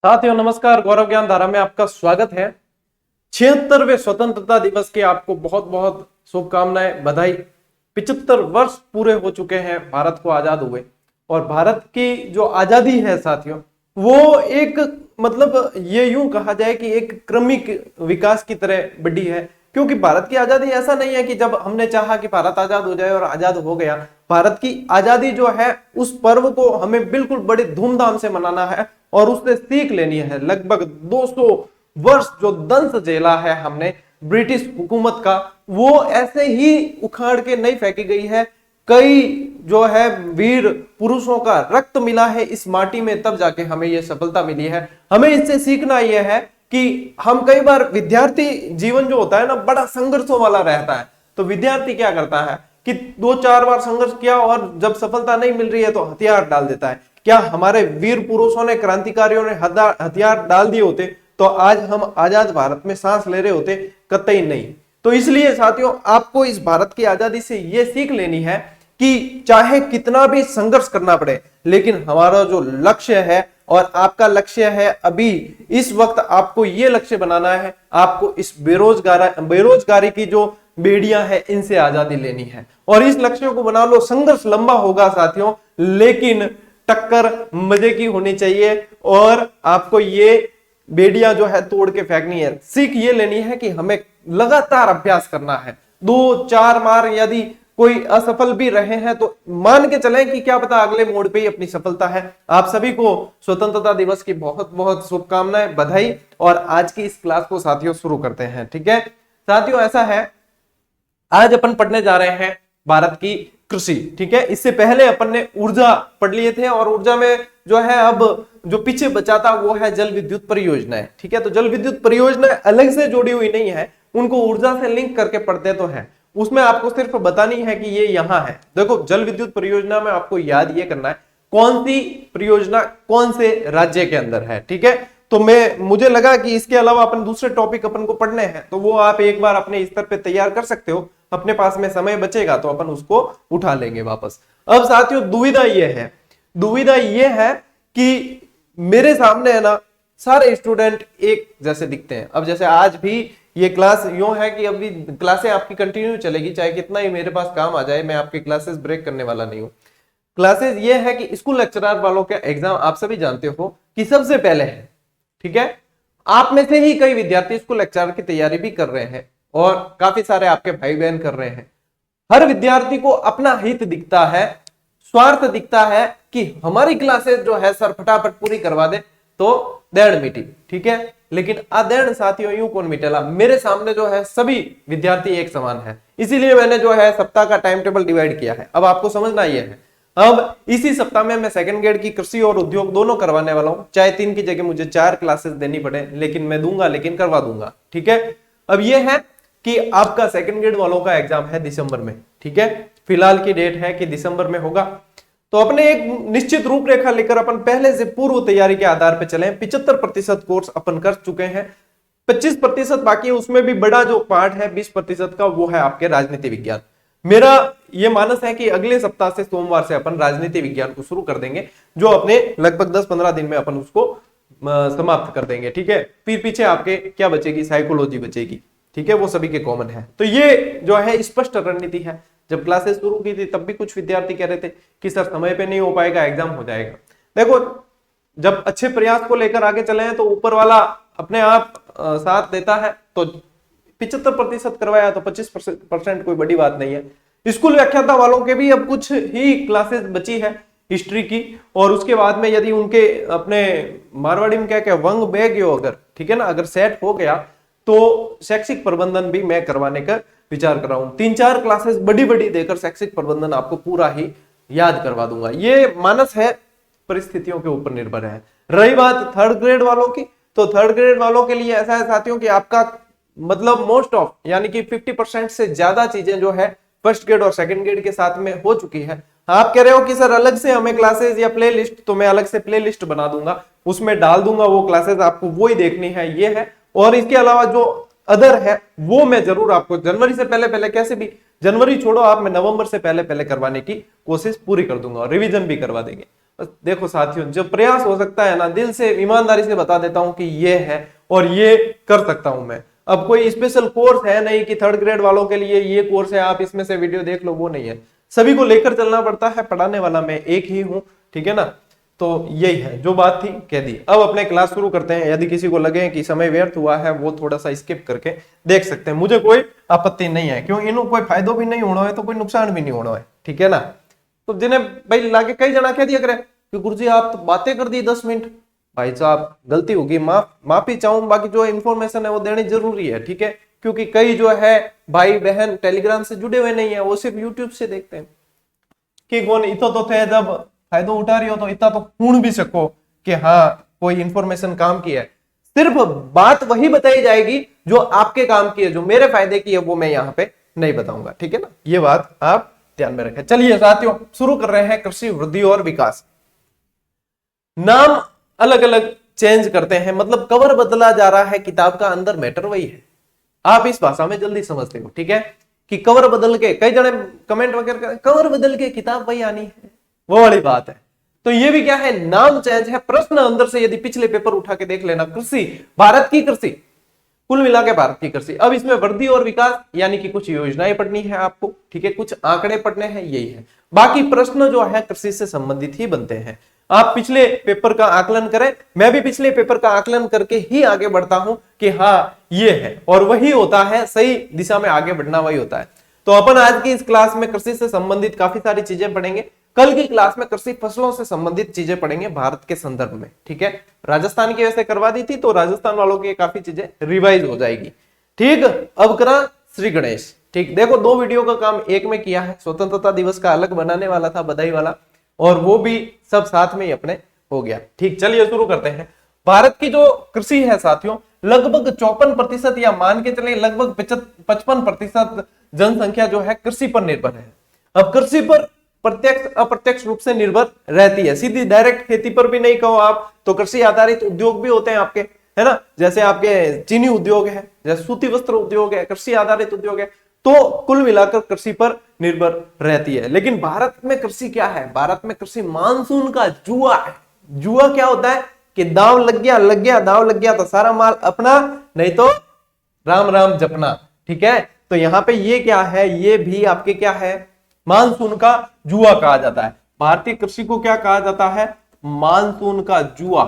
साथियों नमस्कार, गौरव ज्ञान धारा में आपका स्वागत है। 76वें स्वतंत्रता दिवस की आपको बहुत बहुत शुभकामनाएं, बधाई। 75 वर्ष पूरे हो चुके हैं भारत को आजाद हुए, और भारत की जो आजादी है साथियों, वो एक मतलब ये यूं कहा जाए कि एक क्रमिक विकास की तरह बढ़ी है। क्योंकि भारत की आजादी ऐसा नहीं है कि जब हमने चाहा कि भारत आजाद हो जाए और आजाद हो गया। भारत की आजादी जो है, उस पर्व को हमें बिल्कुल बड़े धूमधाम से मनाना है और उससे सीख लेनी है। लगभग 200 वर्ष जो दंश झेला है हमने ब्रिटिश हुकूमत का, वो ऐसे ही उखाड़ के नहीं फेंकी गई है। कई जो है वीर पुरुषों का रक्त मिला है इस माटी में, तब जाके हमें यह सफलता मिली है। हमें इससे सीखना यह है कि हम कई बार, विद्यार्थी जीवन जो होता है ना, बड़ा संघर्षों वाला रहता है। तो विद्यार्थी क्या करता है कि 2-4 बार संघर्ष किया और जब सफलता नहीं मिल रही है तो हथियार डाल देता है। क्या हमारे वीर पुरुषों ने, क्रांतिकारियों ने हथियार डाल दिए होते तो आज हम आजाद भारत में सांस ले रहे होते? कतई नहीं। तो इसलिए साथियों, आपको इस भारत की आजादी से यह सीख लेनी है कि चाहे कितना भी संघर्ष करना पड़े, लेकिन हमारा जो लक्ष्य है और आपका लक्ष्य है, अभी इस वक्त आपको यह लक्ष्य बनाना है, आपको इस बेरोजगारी की जो बेड़ियां है इनसे आजादी लेनी है। और इस लक्ष्य को बना लो। संघर्ष लंबा होगा साथियों, लेकिन टक्कर मजे की होनी चाहिए और आपको ये बेड़ियां जो है तोड़ के फेंकनी है। सीख ये लेनी है कि हमें लगातार अभ्यास करना है। 2-4 बार यदि कोई असफल भी रहे हैं तो मान के चलें कि क्या पता अगले मोड़ पे ही अपनी सफलता है। आप सभी को स्वतंत्रता दिवस की बहुत बहुत शुभकामनाएं, बधाई। और आज की इस क्लास को साथियों शुरू करते हैं। ठीक है साथियों, ऐसा है, आज अपन पढ़ने जा रहे हैं भारत की कृषि। ठीक है, इससे पहले अपन ने ऊर्जा पढ़ लिए थे, और ऊर्जा में जो है अब जो पीछे बचा था वो है जल विद्युत परियोजनाएं। ठीक है, तो जल विद्युत परियोजनाएं अलग से जोड़ी हुई नहीं है, उनको ऊर्जा से लिंक करके पढ़ते तो है। उसमें आपको सिर्फ बतानी है कि ये यहां है। देखो, जल विद्युत परियोजना में आपको याद ये करना है कौन सी परियोजना कौन से राज्य के अंदर है। ठीक है, तो मुझे लगा कि इसके अलावा अपन दूसरे टॉपिक अपन को पढ़ने हैं, तो वो आप एक बार अपने स्तर पे तैयार कर सकते हो। अपने पास में समय बचेगा तो अपन उसको उठा लेंगे वापस। अब साथियों, दुविधा ये है कि मेरे सामने है ना, सारे स्टूडेंट एक जैसे दिखते हैं। अब जैसे आज भी ये क्लास यूं है कि अभी क्लासें आपकी कंटिन्यू चलेगी, चाहे कितना ही मेरे पास काम आ जाए, मैं आपकी क्लासेस ब्रेक करने वाला नहीं हूं। क्लासेस ये है कि स्कूल लेक्चरर वालों के एग्जाम आप सभी जानते हो कि सबसे पहले है। ठीक है, आप में से ही कई विद्यार्थी स्कूल लेक्चरर की तैयारी भी कर रहे हैं और काफी सारे आपके भाई बहन कर रहे हैं। हर विद्यार्थी को अपना हित दिखता है, स्वार्थ दिखता है कि हमारी क्लासेस जो है सर फटाफट पूरी करवा दे तो देड़ मिटी। ठीक है, लेकिन अदेड़ साथियों यूं कौन मिटेला। मेरे सामने जो है सभी विद्यार्थी एक समान है, इसीलिए मैंने जो है सप्ताह का टाइम टेबल डिवाइड किया है। अब आपको समझना यह है, अब इसी सप्ताह में मैं सेकंड ग्रेड की कृषि और उद्योग दोनों करवाने वाला हूं। चाहे 3 की जगह मुझे 4 क्लासेस देनी पड़े, लेकिन मैं दूंगा, लेकिन करवा दूंगा। ठीक है, अब यह है कि आपका सेकंड ग्रेड वालों का एग्जाम है दिसंबर में। ठीक है, फिलहाल की डेट है कि दिसंबर में होगा। तो अपने एक निश्चित रूपरेखा लेकर अपन पहले से पूर्व तैयारी के आधार पर चले। 75% कोर्स अपन कर चुके हैं, 25% बाकी है। उसमें भी बड़ा जो पार्ट है 20% का, वो है आपके राजनीति विज्ञान। मेरा यह मानस है कि अगले सप्ताह से सोमवार से अपन राजनीति विज्ञान को शुरू कर देंगे, जो अपने लगभग 10-15 दिन में अपन उसको समाप्त कर देंगे। ठीक है, फिर पीछे आपके क्या बचेगी, साइकोलॉजी बचेगी। ठीक है, वो सभी के कॉमन है। तो ये जो है स्पष्ट रणनीति है। जब क्लासेस शुरू की थी तब भी कुछ विद्यार्थी कह रहे थे कि सर समय पे नहीं हो पाएगा, एग्जाम हो जाएगा। देखो, जब अच्छे प्रयास को लेकर आगे चले हैं तो ऊपर वाला अपने आप साथ देता है। तो 75% करवाया तो 25% कोई बड़ी बात नहीं है। स्कूल व्याख्याता वालों के भी अब कुछ ही क्लासेस बची है हिस्ट्री की, और उसके बाद में यदि उनके अपने मारवाड़ी में क्या वंग बह गयो अगर, ठीक है ना, अगर सेट हो गया तो शैक्षिक प्रबंधन भी मैं करवाने का विचार कर रहा हूं। 3-4 क्लासेस बड़ी बड़ी देकर शैक्षिक प्रबंधन आपको पूरा ही याद करवा दूंगा। ये मानस है, परिस्थितियों के ऊपर निर्भर है। रही बात थर्ड ग्रेड वालों की, तो थर्ड ग्रेड वालों के लिए ऐसा है साथियों कि आपका मतलब मोस्ट ऑफ यानी कि 50% से ज्यादा चीजें जो है फर्स्ट ग्रेड और सेकंड ग्रेड के साथ में हो चुकी है। आप कह रहे हो कि सर अलग से हमें क्लासेस या प्ले लिस्ट, तो मैं अलग से प्ले लिस्ट बना दूंगा, उसमें डाल दूंगा वो क्लासेस, आपको वो ही देखनी है। ये है, और इसके अलावा जो अदर है वो मैं जरूर आपको जनवरी से पहले कैसे भी, जनवरी छोड़ो आप, मैं नवंबर से पहले करवाने की कोशिश पूरी कर दूंगा और रिवीजन भी करवा देंगे। देखो साथियों, जो प्रयास हो सकता है ना, दिल से ईमानदारी से बता देता हूं कि ये है और ये कर सकता हूं मैं। अब कोई स्पेशल कोर्स है नहीं कि थर्ड ग्रेड वालों के लिए ये कोर्स है, आप इसमें से वीडियो देख लो, वो नहीं है। सभी को लेकर चलना पड़ता है, पढ़ाने वाला मैं एक ही हूं, ठीक है ना। तो यही है, जो बात थी कह दी। अब अपने क्लास शुरू करते हैं। यदि किसी को लगे कि समय व्यर्थ हुआ है, वो थोड़ा सा स्किप करके देख सकते हैं, मुझे कोई आपत्ति नहीं है, क्यों इन्हों कोई फायदो भी नहीं होना है तो कोई नुकसान भी नहीं होना है, ठीक है ना। तो जिन्हें भाई लाके कई जना कह दिया करे कि गुरुजी आप तो बातें कर दी 10 मिनट, भाई साहब गलती होगी, माफी चाहूं, बाकी जो इन्फॉर्मेशन है वो देनी जरूरी है, ठीक है। क्योंकि कई जो है भाई बहन टेलीग्राम से जुड़े हुए नहीं है, वो सिर्फ यूट्यूब से देखते हैं कि कौन इतो तो थे, जब फायदा उठा रही हो तो इतना तो खून भी सको कि हाँ कोई इंफॉर्मेशन काम की है। सिर्फ बात वही बताई जाएगी जो आपके काम की है, जो मेरे फायदे की है, वो मैं यहाँ पे नहीं बताऊंगा, ठीक है ना। ये बात आप ध्यान में रखें। चलिए साथियों, शुरू कर रहे हैं कृषि वृद्धि और विकास। नाम अलग अलग चेंज करते हैं, मतलब कवर बदला जा रहा है, किताब का अंदर मैटर वही है। आप इस भाषा में जल्दी समझते हो, ठीक है, कि कवर बदल के, कई जने कमेंट वगैरह कवर बदल के किताब वही आनी है, वो वाली बात है। तो ये भी क्या है, नाम चेंज है, प्रश्न अंदर से यदि पिछले पेपर उठा के देख लेना, कृषि, भारत की कृषि, कुल मिला के भारत की कृषि। अब इसमें वृद्धि और विकास यानी कि कुछ योजनाएं पढ़नी है आपको, ठीक है, कुछ आंकड़े पढ़ने हैं, यही है। बाकी प्रश्न जो है कृषि से संबंधित ही बनते हैं। आप पिछले पेपर का आकलन करें, मैं भी पिछले पेपर का आकलन करके ही आगे बढ़ता हूं कि हाँ ये है, और वही होता है, सही दिशा में आगे बढ़ना वही होता है। तो अपन आज की इस क्लास में कृषि से संबंधित काफी सारी चीजें पढ़ेंगे। कल की क्लास में कृषि फसलों से संबंधित चीजें पढ़ेंगे भारत के संदर्भ में, ठीक है। राजस्थान की वैसे करवा दी थी, तो राजस्थान वालों की काफी चीजें रिवाइज हो जाएगी, ठीक। अब करा श्री गणेश, ठीक। देखो 2 वीडियो का काम एक में किया है, स्वतंत्रता दिवस का अलग बनाने वाला था, बधाई वाला, और वो भी सब साथ में ही अपने हो गया, ठीक। चलिए शुरू करते हैं। भारत की जो कृषि है साथियों, लगभग 54% या मान के चले लगभग 55% जनसंख्या जो है कृषि पर निर्भर है। अब कृषि पर प्रत्यक्ष अप्रत्यक्ष रूप से निर्भर रहती है। सीधी डायरेक्ट खेती पर भी नहीं कहो आप, तो कृषि आधारित उद्योग भी होते हैं आपके, है ना। जैसे आपके चीनी उद्योग है, जैसे सूती वस्त्र उद्योग है, कृषि आधारित उद्योग है। तो कुल मिलाकर कृषि पर निर्भर रहती है। लेकिन भारत में कृषि क्या है, भारत में कृषि मानसून का जुआ है। जुआ क्या होता है कि दाव लग गया दाव लग गया तो सारा माल अपना, नहीं तो राम राम जपना, ठीक है। तो यहां पे ये क्या है, ये भी आपके क्या है, मानसून का जुआ कहा जाता है। भारतीय कृषि को क्या कहा जाता है, मानसून का जुआ।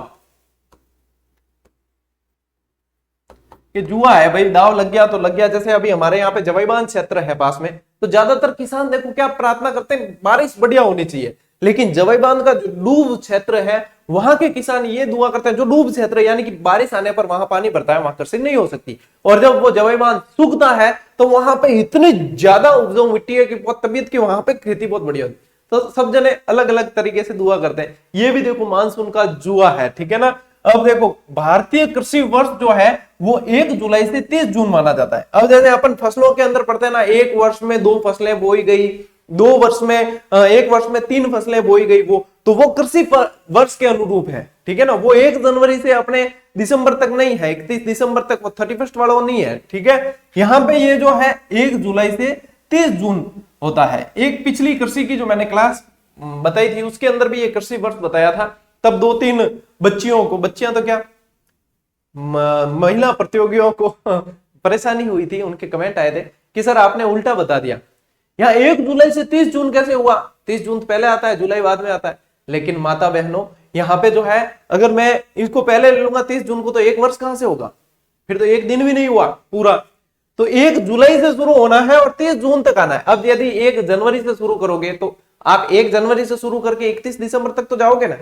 कि जुआ है भाई, दाव लग गया तो लग गया। जैसे अभी हमारे यहाँ पे जवाईबान क्षेत्र है पास में, तो ज्यादातर किसान देखो क्या प्रार्थना करते हैं, बारिश बढ़िया होनी चाहिए। लेकिन जवाईबान का जो डूब क्षेत्र है, वहां के किसान ये दुआ करते हैं, जो डूब क्षेत्र है यानी कि बारिश आने पर वहां पानी भरता है, वहां कृषि नहीं हो सकती। और जब वो जवाईबान सूखता है तो वहां पे इतनी ज्यादा उपजाऊ मिट्टी है कि बहुत तबीयत की, वहां पे खेती बहुत बढ़िया होती। तो सब जने अलग अलग तरीके से दुआ करते हैं। ये भी देखो मानसून का जुआ है, ठीक है ना। अब देखो भारतीय कृषि वर्ष जो है वो 1 जुलाई से 30 जून माना जाता है। अब जैसे अपन फसलों के अंदर पढ़ते हैं ना, एक वर्ष में 2 फसलें बोई गई, 2 वर्ष में एक वर्ष में 3 फसलें बोई गई, वो तो वो कृषि वर्ष के अनुरूप है, ठीक है ना। वो 1 जनवरी से अपने दिसंबर तक नहीं है, 31 दिसंबर तक, वो 31 वाला नहीं है, ठीक है। यहाँ पे ये जो है 1 जुलाई से 30 जून होता है। एक पिछली कृषि की जो मैंने क्लास बताई थी उसके अंदर भी ये कृषि वर्ष बताया था। तब 2-3 बच्चियों को, बच्चियां तो क्या महिला प्रतियोगियों को परेशानी हुई थी, उनके कमेंट आए थे कि सर आपने उल्टा बता दिया, यहाँ 1 जुलाई से 30 जून कैसे हुआ, 30 जून तो पहले आता है, जुलाई बाद में आता है। लेकिन माता बहनों यहाँ पे जो है, अगर मैं इसको पहले ले लूंगा 30 जून को, तो 1 वर्ष कहां से होगा, फिर तो 1 दिन भी नहीं हुआ पूरा। तो 1 जुलाई से शुरू होना है और 30 जून तक आना है। अब यदि 1 जनवरी से शुरू करोगे तो आप 1 जनवरी से शुरू करके 31 दिसंबर तक तो जाओगे ना,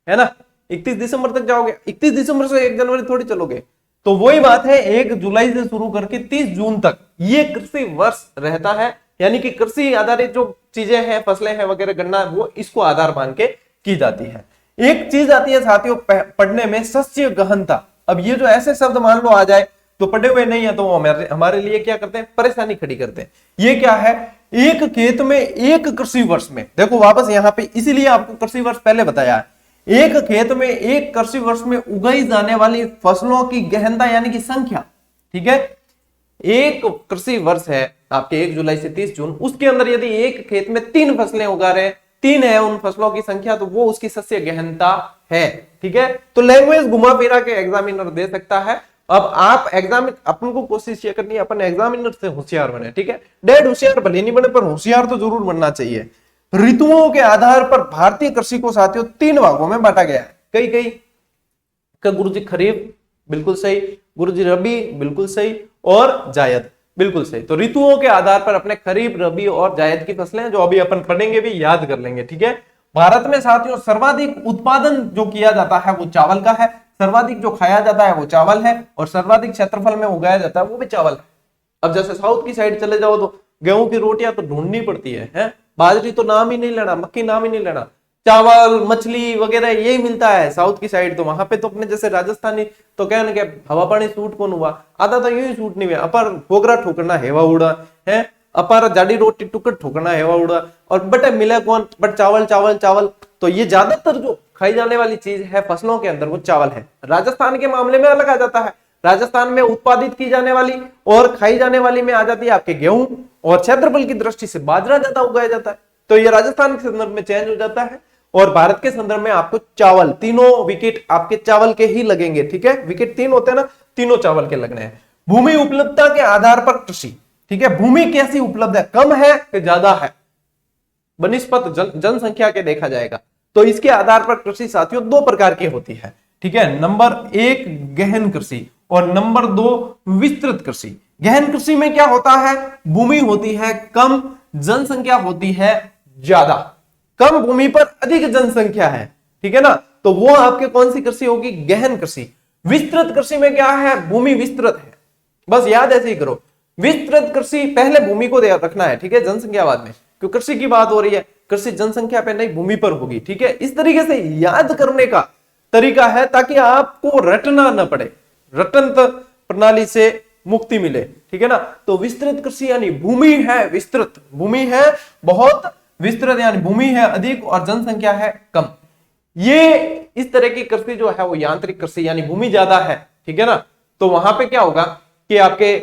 है ना, 31 दिसंबर तक जाओगे, 31 दिसंबर से 1 जनवरी थोड़ी चलोगे। तो वही बात है, 1 जुलाई से शुरू करके 30 जून तक ये कृषि वर्ष रहता है। यानी कि कृषि आधारित जो चीजें हैं, फसलें हैं वगैरह, गन्ना, वो इसको आधार मान के की जाती है। एक चीज आती है साथियों पढ़ने में, शस्य गहनता। अब ये जो ऐसे शब्द मान लो आ जाए तो पढ़े हुए नहीं है, तो वो हमारे लिए क्या करते हैं, परेशानी खड़ी करते हैं। ये क्या है, एक खेत में एक कृषि वर्ष में, देखो वापस यहाँ पे, इसीलिए आपको कृषि वर्ष पहले बताया है, एक खेत में एक कृषि वर्ष में उगाई जाने वाली फसलों की गहनता यानी कि संख्या, ठीक है। एक कृषि वर्ष है आपके 1 जुलाई से 30 जून, उसके अंदर यदि एक खेत में 3 फसलें उगा रहे हैं 3 है उन फसलों की संख्या, तो वो उसकी सस्य गहनता है। ठीक है, तो लैंग्वेज घुमा फिरा के एग्जामिनर दे सकता है। अब आप अपन को कोशिश ये करनी है अपन एग्जामिनर से होशियार बने। ठीक है, डेढ़ होशियार भले नहीं बने पर होशियार तो जरूर बनना चाहिए। ऋतुओं के आधार पर भारतीय कृषि को साथियों 3 भागों में बांटा गया है। कई कई का गुरुजी खरीफ बिल्कुल सही, गुरुजी रबी बिल्कुल सही, और जायद बिल्कुल सही। तो ऋतुओं के आधार पर अपने खरीफ, रबी और जायद की फसलें जो अभी अपन पढ़ेंगे भी याद कर लेंगे। ठीक है, भारत में साथियों सर्वाधिक उत्पादन जो किया जाता है वो चावल का है, सर्वाधिक जो खाया जाता है वो चावल है, और सर्वाधिक क्षेत्रफल में उगाया जाता है वो भी चावल है। अब जैसे साउथ की साइड चले जाओ तो गेहूं की रोटियां तो ढूंढनी पड़ती है? बाजरी तो नाम ही नहीं लेना, मक्की नाम ही नहीं लेना, चावल मछली वगैरह यही मिलता है साउथ की साइड। तो वहां पे तो अपने जैसे राजस्थानी तो क्या ना, हवा पानी सूट कौन हुआ, आधा तो यूं ही सूट नहीं हुआ, अपर गोगरा ठोकना हेवा उड़ा है, अपर जाडी रोटी टुकड़ ठोकना हेवा उड़ा, और बटे मिले कौन, बट चावल चावल चावल। तो ये ज्यादातर जो खाई जाने वाली चीज है फसलों के अंदर वो चावल है। राजस्थान के मामले में अलग आ जाता है, राजस्थान में उत्पादित की जाने वाली और खाई जाने वाली में आ जाती है आपके गेहूं, और क्षेत्रफल की दृष्टि से बाजरा ज्यादा उगाया जाता है। तो ये राजस्थान के संदर्भ में चेंज हो जाता है, और भारत के संदर्भ में आपको चावल, तीनों विकेट आपके चावल के ही लगेंगे। ठीक है, विकेट 3 होते हैं ना, तीनों चावल के लगने हैं। भूमि उपलब्धता के आधार पर कृषि, ठीक है, भूमि कैसी उपलब्ध है, कम है कि ज्यादा है, बनिस्पत जनसंख्या के देखा जाएगा। तो इसके आधार पर कृषि साथियों 2 प्रकार की होती है। ठीक है, नंबर 1 गहन कृषि और नंबर 2 विस्तृत कृषि। गहन कृषि में क्या होता है, भूमि होती है कम, जनसंख्या होती है ज्यादा, कम भूमि पर अधिक जनसंख्या है। ठीक है ना, तो वो आपके कौन सी कृषि होगी, गहन कृषि। विस्तृत कृषि में क्या है, भूमि विस्तृत है, बस याद ऐसे ही करो। विस्तृत कृषि पहले भूमि को रखना है, ठीक है, जनसंख्या बाद में, क्योंकि कृषि की बात हो रही है, कृषि जनसंख्या पे नहीं भूमि पर होगी। ठीक है, इस तरीके से याद करने का तरीका है ताकि आपको रटना न पड़े, रटन प्रणाली से मुक्ति मिले। ठीक है ना, तो विस्तृत कृषि यानी भूमि है विस्तृत, भूमि है बहुत विस्तृत, यानी भूमि है अधिक और जनसंख्या है कम। ये इस तरह की कृषि जो है वो यांत्रिक कृषि, यानी भूमि ज्यादा है। ठीक है ना, तो वहां पे क्या होगा कि आपके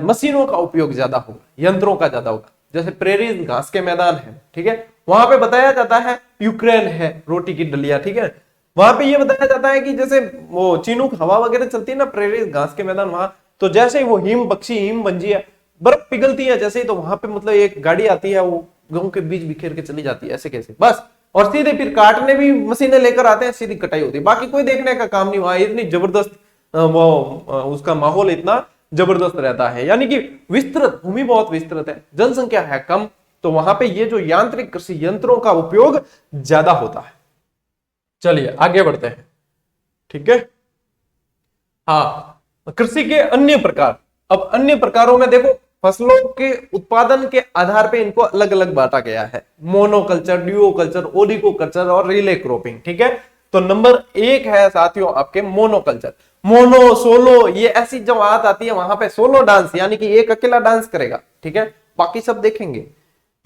मशीनों का उपयोग ज्यादा होगा, यंत्रों का ज्यादा होगा। जैसे प्रेरीज घास के मैदान है, ठीक है, वहां पे बताया जाता है यूक्रेन है रोटी की डलिया। ठीक है, वहां पे ये बताया जाता है कि जैसे वो चिनूक हवा वगैरह चलती है ना, प्रेरीज घास के मैदान, वहां तो जैसे ही वो हिम बख्शी हिम बंजी है, बर्फ पिघलती है जैसे ही, तो वहां पे मतलब एक गाड़ी आती है, वो गेहूं के बीज बिखेर के चली जाती है, ऐसे कैसे बस, और सीधे फिर काटने भी मशीनें लेकर आते हैं, सीधी कटाई होती है, बाकी कोई देखने का काम नहीं। वहां इतनी जबरदस्त वो उसका माहौल इतना जबरदस्त रहता है, यानी कि विस्तृत, भूमि बहुत विस्तृत है, जनसंख्या है कम, तो वहां पे ये जो यांत्रिक कृषि यंत्रों का उपयोग ज्यादा होता है। चलिए आगे बढ़ते हैं। ठीक है, हाँ, कृषि के अन्य प्रकार। अब अन्य प्रकारों में देखो, फसलों के उत्पादन के आधार पे इनको अलग अलग बांटा गया है, मोनोकल्चर, ड्यूओकल्चर, ओलिगोकल्चर और रिले क्रॉपिंग। ठीक है, तो नंबर 1 है साथियों आपके मोनोकल्चर। मोनो, सोलो, ये ऐसी जब बात आती है वहां पे सोलो डांस, यानी कि एक अकेला डांस करेगा, ठीक है, बाकी सब देखेंगे।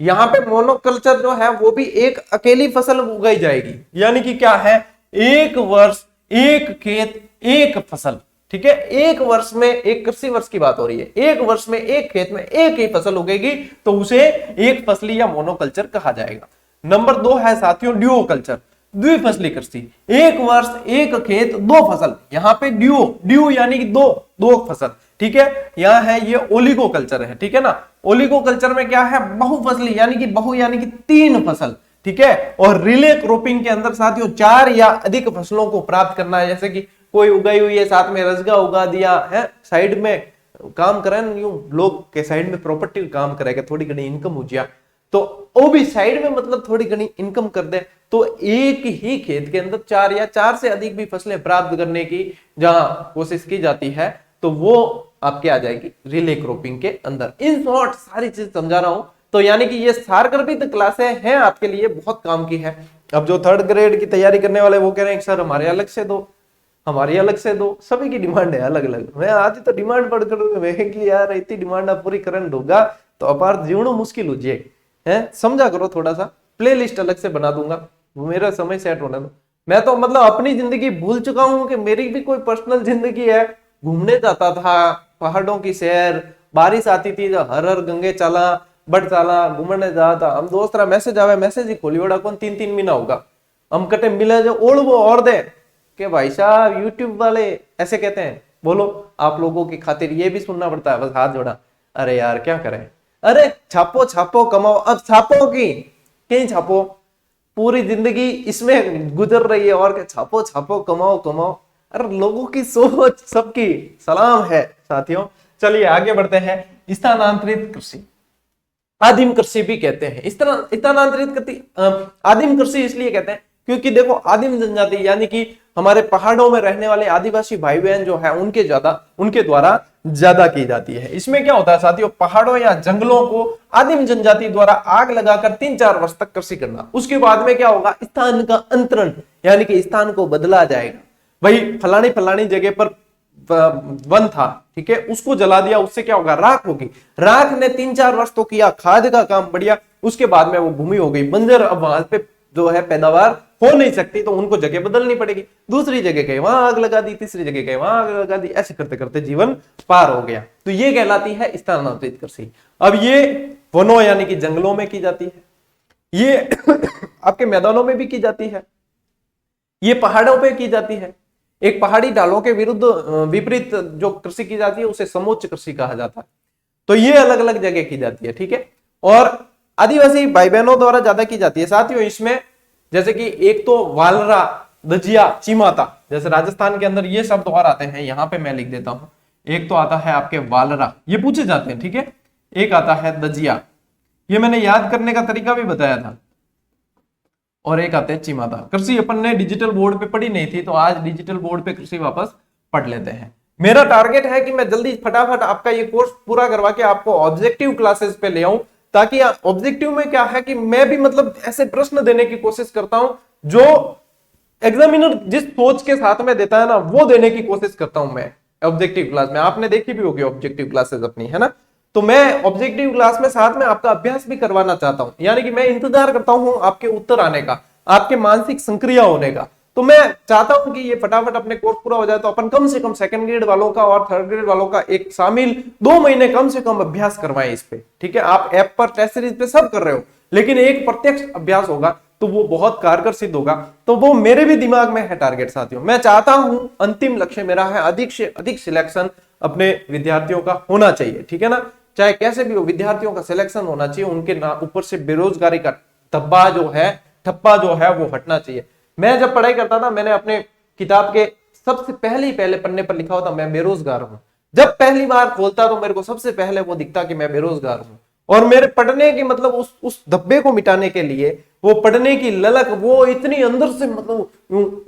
यहाँ पे मोनोकल्चर जो है वो भी एक अकेली फसल उगाई जाएगी, यानी कि क्या है, एक वर्ष एक खेत एक फसल। ठीक है, एक वर्ष में, एक कृषि वर्ष की बात हो रही है, एक वर्ष में एक खेत में एक ही फसल उगेगी, तो उसे एक फसली या मोनोकल्चर कहा जाएगा। नंबर 2 है साथियों ड्यूओकल्चर, द्विफसली कृषि, एक वर्ष एक खेत 2 फसल। यहाँ पे ड्यू यानी कि दो फसल। ठीक है, यहाँ है ये ओलिगोकल्चर है। ठीक है ना, ओलिगोकल्चर में क्या है, बहुफसली, यानी कि बहु यानी कि 3 फसल। ठीक है, और रिले क्रॉपिंग के अंदर साथियों 4 या अधिक फसलों को प्राप्त करना है, जैसे कि कोई उगाई हुई है, साथ में रजगा उगा दिया है, साइड में काम करें, यूं लोग के साइड में प्रॉपर्टी काम करेगा, थोड़ी घनी इनकम हो जाए, तो वो भी साइड में मतलब थोड़ी घनी इनकम कर दे, तो एक ही खेत के अंदर 4 या 4 से अधिक भी फसलें प्राप्त करने की जहां कोशिश की जाती है, तो वो आपके आ जाएगी रिले क्रॉपिंग के अंदर। इन शॉर्ट सारी चीज समझा रहा हूं, तो यानी कि ये सारगर्भित क्लासें हैं आपके लिए, बहुत काम की है। अब जो 3rd ग्रेड की तैयारी करने वाले वो कह रहे हैं सर हमारे अलग से दो, हमारी अलग से दो, सभी की डिमांड है अलग अलग। मैं आती तो डिमांड पढ़कर कि यार इतनी डिमांड आप पूरी करन होगा तो अपार जीवनो मुश्किल हो जाए है, समझा करो थोड़ा सा। प्ले लिस्ट अलग से बना दूंगा, मेरा समय सेट होने दो। मैं तो मतलब अपनी जिंदगी भूल चुका हूं कि मेरी भी कोई पर्सनल जिंदगी है। घूमने जाता था, पहाड़ों की सैर, बारिश आती थी, हर हर गंगे चला, बट साला घूमने जा था हम दोस्त रा मैसेज आवे मैसेज ही खोली ओड़ा कौन 3-3 महीना होगा हम कटे मिले जो ओढ़ वो और दे के भाई साहब यूट्यूब वाले ऐसे कहते हैं। बोलो आप लोगों की खातिर ये भी सुनना पड़ता है, बस हाथ जोड़ा। अरे यार क्या करें, अरे छापो छापो कमाओ, अब छापो की कहीं छापो, पूरी जिंदगी इसमें गुजर रही है और क्या, छापो छापो कमाओ कमाओ। अरे लोगों की सोच सबकी सलाम है साथियों। चलिए आगे बढ़ते हैं। स्थानांतरित कृषि, आदिम कृषि भी कहते हैं। इस तरह स्थानांतरित कृषि आदिम कृषि इसलिए कहते हैं क्योंकि देखो आदिम जनजाति यानी कि हमारे पहाड़ों में रहने वाले आदिवासी भाई बहन जो है उनके द्वारा ज्यादा की जाती है। इसमें क्या होता है साथियों, पहाड़ों या जंगलों को आदिम जनजाति द्वारा आग लगाकर 3-4 वर्ष तक कृषि करना। उसके बाद में क्या होगा, स्थान का अंतरण यानी कि स्थान को बदला जाएगा। वही फलानी फलानी जगह पर वन था, ठीक है, उसको जला दिया, उससे क्या होगा, राख होगी। राख ने 3-4 वर्ष तो किया, खाद का काम बढ़िया, उसके बाद में वो भूमि हो गई बंजर। अब वहां पे जो है पैदावार हो नहीं सकती, तो उनको जगह बदलनी पड़ेगी। दूसरी जगह गए वहां आग लगा दी, तीसरी जगह गए वहां आग लगा दी, ऐसे करते करते जीवन पार हो गया। तो ये कहलाती है स्थानांतरित कृषि। अब ये वनों यानी कि जंगलों में की जाती है, ये आपके मैदानों में भी की जाती है, ये पहाड़ों पे की जाती है। एक पहाड़ी ढालों के विरुद्ध विपरीत जो कृषि की जाती है उसे समोच्च कृषि कहा जाता है। तो ये अलग अलग जगह की जाती है, ठीक है। और आदिवासी भाई बहनों द्वारा ज्यादा की जाती है साथियों। इसमें जैसे कि एक तो वालरा, दजिया, चिमाता, जैसे राजस्थान के अंदर ये शब्द और आते हैं, यहां पे मैं लिख देता हूं। एक तो आता है आपके वालरा, ये पूछे जाते हैं, ठीक है। एक आता है दजिया, ये मैंने याद करने का तरीका भी बताया था। और एक आते हैं चिमाता। कृषि अपन ने डिजिटल बोर्ड पे पढ़ी नहीं थी, तो आज डिजिटल बोर्ड पे कृषि वापस पढ़ लेते हैं। मेरा टारगेट है कि मैं जल्दी फटाफट आपका ये कोर्स पूरा करवा के आपको ऑब्जेक्टिव क्लासेस पे ले आऊं, ताकि ऑब्जेक्टिव में क्या है कि मैं भी मतलब ऐसे प्रश्न देने की कोशिश करता हूं जो एग्जामिनर जिस सोच के साथ में देता है ना, वो देने की कोशिश करता हूं मैं ऑब्जेक्टिव क्लास में। आपने देखी भी होगी ऑब्जेक्टिव क्लासेस अपनी, है ना। तो मैं ऑब्जेक्टिव क्लास में साथ में आपका अभ्यास भी करवाना चाहता हूं, यानी कि मैं इंतजार करता हूं आपके उत्तर आने का, आपके मानसिक संक्रिया होने का। तो मैं चाहता हूं कि ये फटाफट अपने कोर्स पूरा हो जाए, तो अपन कम से कम सेकंड ग्रेड वालों का और थर्ड ग्रेड वालों का एक शामिल 2 महीने कम से कम अभ्यास करवाएं इस पे, ठीक है। आप ऐप पर टेस्ट सीरीज पे सब कर रहे हो, लेकिन एक प्रत्यक्ष अभ्यास होगा तो वो बहुत कारगर सिद्ध होगा। तो वो मेरे भी दिमाग में है टारगेट साथियों। मैं चाहता हूं, अंतिम लक्ष्य मेरा है अधिक से अधिक सिलेक्शन अपने विद्यार्थियों का होना चाहिए, ठीक है ना। चाहे कैसे भी हो, विद्यार्थियों का सिलेक्शन होना चाहिए, उनके ऊपर से बेरोजगारी का धब्बा जो है, ठप्पा जो है वो हटना चाहिए। मैं जब पढ़ाई करता था, मैंने अपने किताब के सबसे पहले पन्ने पर लिखा होता मैं बेरोजगार हूं। जब पहली बार खोलता तो मेरे को सबसे पहले वो दिखता कि मैं बेरोजगार हूं। और मेरे पढ़ने की मतलब उस धब्बे को मिटाने के लिए, वो पढ़ने की ललक वो इतनी अंदर से मतलब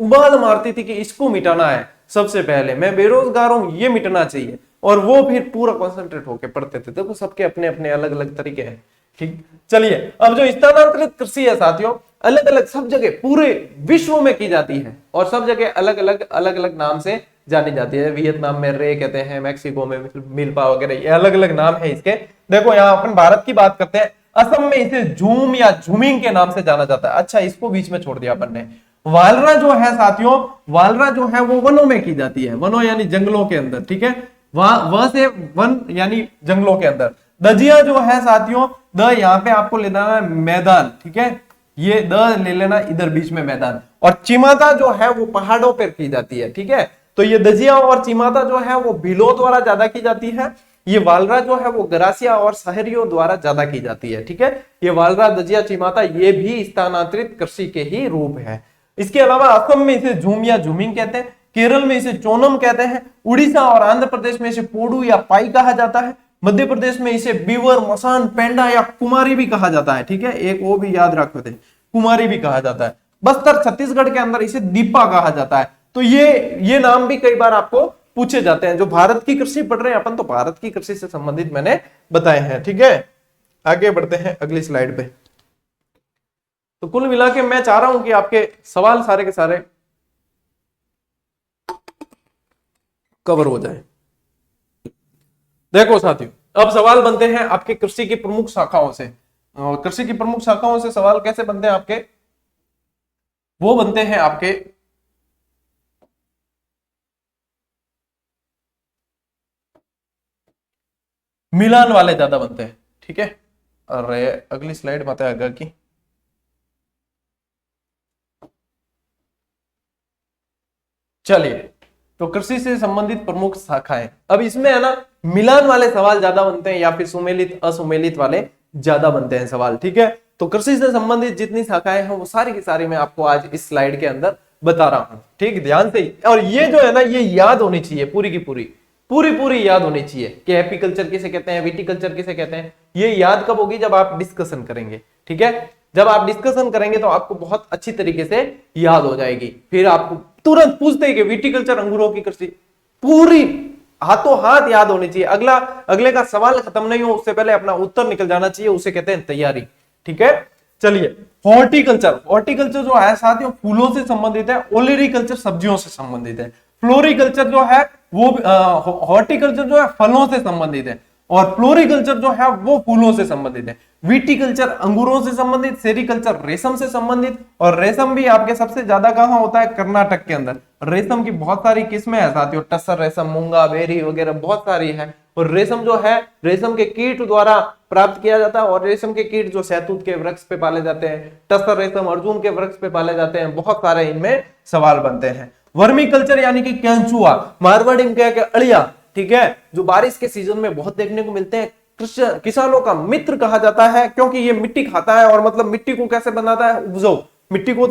उबाल मारती थी कि इसको मिटाना है सबसे पहले, मैं बेरोजगार हूं, ये मिटना चाहिए। और वो फिर पूरा कॉन्सेंट्रेट होकर पढ़ते थे। देखो सबके अपने अपने अलग अलग तरीके हैं, ठीक। चलिए अब जो स्थानांतरित कृषि है साथियों, अलग अलग सब जगह पूरे विश्व में की जाती है, और सब जगह अलग अलग नाम से जानी जाती है। वियतनाम में रे कहते हैं, मैक्सिको में मिल्पा वगैरह, ये अलग अलग नाम है इसके। देखो यहाँ अपन भारत की बात करते हैं, असम में इसे झूम या झूमिंग के नाम से जाना जाता है। अच्छा, इसको बीच में छोड़ दिया अपन ने। वालरा जो है साथियों, वालरा जो है वो वनों में की जाती है, वनों यानी जंगलों के अंदर, ठीक है। वहां से वन यानी जंगलों के अंदर। दजिया जो है साथियों, द यहाँ पे आपको लेना है मैदान, ठीक है, ये द ले लेना इधर बीच में मैदान। और चिमाता जो है वो पहाड़ों पर की जाती है, ठीक है। तो ये दजिया और चिमाता जो है वो भीलों द्वारा ज्यादा की जाती है। ये वालरा जो है वो गरासिया और शहरियों द्वारा ज्यादा की जाती है, ठीक है। ये वालरा, दजिया, चिमाता ये भी स्थानांतरित कृषि के ही रूप है। इसके अलावा असम में इसे झूम या झूमिंग कहते हैं, केरल में इसे चोनम कहते हैं, उड़ीसा और आंध्र प्रदेश में इसे पोडू या पाई कहा जाता है, मध्य प्रदेश में इसे बीवर, मसान, पेंडा या कुमारी भी कहा जाता है, ठीक है। एक वो भी याद रखो थे, कुमारी भी कहा जाता है। बस्तर छत्तीसगढ़ के अंदर इसे दीपा कहा जाता है। तो ये नाम भी कई बार आपको पूछे जाते हैं। जो भारत की कृषि पढ़ रहे हैं अपन, तो भारत की कृषि से संबंधित मैंने बताए हैं, ठीक है। आगे बढ़ते हैं अगली स्लाइड पे। तो कुल मिला के मैं चाह रहा हूं कि आपके सवाल सारे के सारे कवर हो जाए। देखो साथियों, अब सवाल बनते हैं आपके कृषि की प्रमुख शाखाओं से। और कृषि की प्रमुख शाखाओं से सवाल कैसे बनते हैं आपके, वो बनते हैं आपके मिलान वाले ज्यादा बनते हैं, ठीक है। अरे अगली स्लाइड मत है आगे की। चलिए, तो कृषि से संबंधित प्रमुख शाखाएं। अब इसमें है ना मिलान वाले सवाल ज्यादा बनते हैं या फिर सुमेलित असुमेलित वाले ज्यादा बनते हैं सवाल, ठीक है। तो कृषि से संबंधित जितनी शाखाएं हैं वो सारी की सारी मैं आपको आज इस स्लाइड के अंदर बता रहा हूं, ठीक, ध्यान से। और ये जो है ना ये याद होनी चाहिए, पूरी की पूरी याद होनी चाहिए कि एपीकल्चर किसे कहते हैं, विटिकल्चर किसे कहते हैं। ये याद कब होगी, जब आप डिस्कशन करेंगे, ठीक है। जब आप डिस्कशन करेंगे तो आपको बहुत अच्छी तरीके से याद हो जाएगी। फिर आपको तुरंत पूछते हैं कि विटिकल्चर अंगूरों की कृषि, पूरी हाथों हाथ याद होनी चाहिए। अगले का सवाल खत्म नहीं हो उससे पहले अपना उत्तर निकल जाना चाहिए, उसे कहते हैं तैयारी, ठीक है। चलिए, हॉर्टिकल्चर जो है साथियों फूलों से संबंधित है। ओलेरीकल्चर सब्जियों से संबंधित है। फ्लोरिकल्चर जो है वो हॉर्टिकल्चर जो है फलों से संबंधित है और फ्लोरिकल्चर जो है वो फूलों से संबंधित है। विटिकल्चर अंगूरों से संबंधित, सेरिकल्चर रेशम से संबंधित। और रेशम भी आपके सबसे ज्यादा कहां होता है, कर्नाटक के अंदर। रेशम की बहुत सारी किस्में हैं साथियों, टसर रेशम, मूंगा, बेरी वगैरह बहुत सारी है। और रेशम जो है रेशम के कीट द्वारा प्राप्त किया जाता है। और रेशम के कीट जो शहतूत के वृक्ष पे पाले जाते हैं, टसर रेशम अर्जुन के वृक्ष पे पाले जाते हैं। बहुत सारे इनमें सवाल बनते हैं। वर्मी कल्चर यानी कि केंचुआ, मारवाड़ी में क्या अड़िया, ठीक है, जो बारिश के सीजन में बहुत देखने को मिलते हैं। किसानों का मित्र कहा जाता है क्योंकि ये मिट्टी खाता है और मतलब मिट्टी को कैसे बनाता है, उपजाऊ मिट्टी को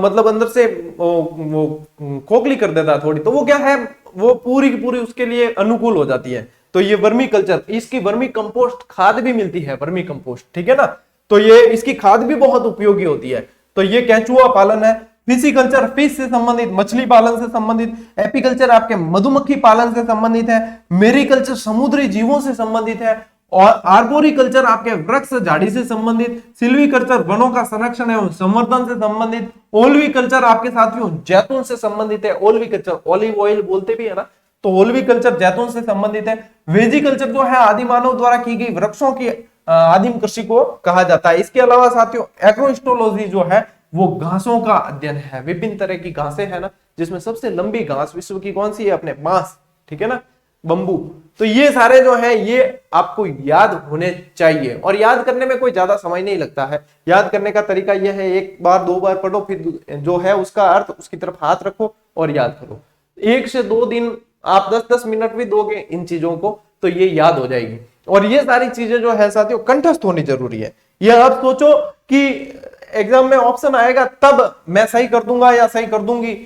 मतलब अंदर से वो खोखली कर देता है थोड़ी, तो वो क्या है, वो पूरी की पूरी उसके लिए अनुकूल हो जाती है। तो ये वर्मी कल्चर, इसकी वर्मी कंपोस्ट खाद भी मिलती है, वर्मी कंपोस्ट, ठीक है ना। तो ये इसकी खाद भी बहुत उपयोगी होती है। तो ये केंचुआ पालन है। फिशिकल्चर फिश से संबंधित, मछली पालन से संबंधित। एपीकल्चर आपके मधुमक्खी पालन से संबंधित है। मेरीकल्चर समुद्री जीवों से संबंधित है। और आर्बोरिकल्चर आपके वृक्ष झाड़ी से संबंधित। सिल्वीकल्चर वनों का संरक्षण एवं संवर्धन से संबंधित। ओल्वीकल्चर आपके साथियों जैतून से संबंधित है। ओल्वीकल्चर ऑलिव ऑयल बोलते भी है ना, तो ओल्वीकल्चर जैतून से संबंधित है। वेजिकल्चर जो है आदि मानव द्वारा की गई वृक्षों की आदिम कृषि को कहा जाता है। इसके अलावा साथियों एग्रोहिस्टोलॉजी जो है वो घासों का अध्ययन है। विभिन्न तरह की घासें है ना, जिसमें सबसे लंबी घास विश्व की कौन सी है, अपने बांस, ठीक है ना, बंबू। तो ये सारे जो है ये आपको याद होने चाहिए और याद करने में कोई ज्यादा समय नहीं लगता है। याद करने का तरीका यह है, एक बार दो बार पढ़ो, फिर जो है उसका अर्थ उसकी तरफ हाथ रखो और याद करो। 1 से 2 दिन आप 10-10 मिनट भी दोगे इन चीजों को तो ये याद हो जाएगी। और ये सारी चीजें जो है साथियों कंठस्थ होनी जरूरी है। ये आप सोचो कि एग्जाम में ऑप्शन आएगा तब मैं सही कर दूंगा या सही कर दूंगी,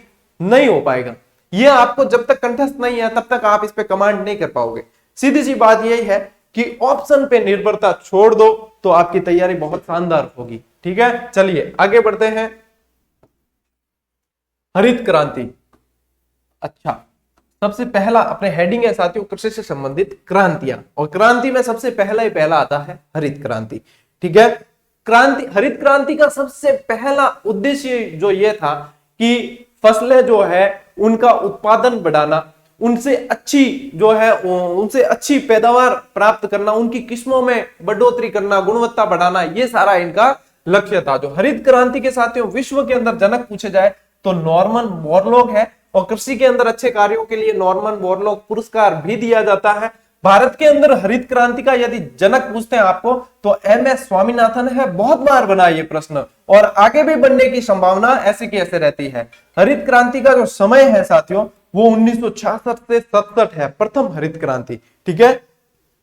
नहीं हो पाएगा। ये आपको जब तक कंठस्थ नहीं है तब तक आप इस पे कमांड नहीं कर पाओगे। सीधी सी बात यही है कि ऑप्शन पे निर्भरता छोड़ दो तो आपकी तैयारी बहुत शानदार होगी, ठीक है। चलिए आगे बढ़ते हैं। हरित क्रांति, अच्छा, सबसे पहला अपने हेडिंग है साथियों कृषि से संबंधित क्रांतियां, और क्रांति में सबसे पहला ही पहला आता है हरित क्रांति, ठीक है। हरित क्रांति का सबसे पहला उद्देश्य जो ये था कि फसलें जो है उनका उत्पादन बढ़ाना, उनसे अच्छी पैदावार प्राप्त करना, उनकी किस्मों में बढ़ोतरी करना, गुणवत्ता बढ़ाना, ये सारा इनका लक्ष्य था। जो हरित क्रांति के साथियों विश्व के अंदर जनक पूछे जाए तो नॉर्मन बोरलॉग है, और कृषि के अंदर अच्छे कार्यों के लिए नॉर्मन बोरलॉग पुरस्कार भी दिया जाता है। भारत के अंदर हरित क्रांति का यदि जनक पूछते हैं आपको तो MS स्वामीनाथन है। बहुत बार बना ये प्रश्न और आगे भी बनने की संभावना ऐसे की ऐसे रहती है। हरित क्रांति का जो समय है साथियों वो 1966 से 67 है, प्रथम हरित क्रांति, ठीक है।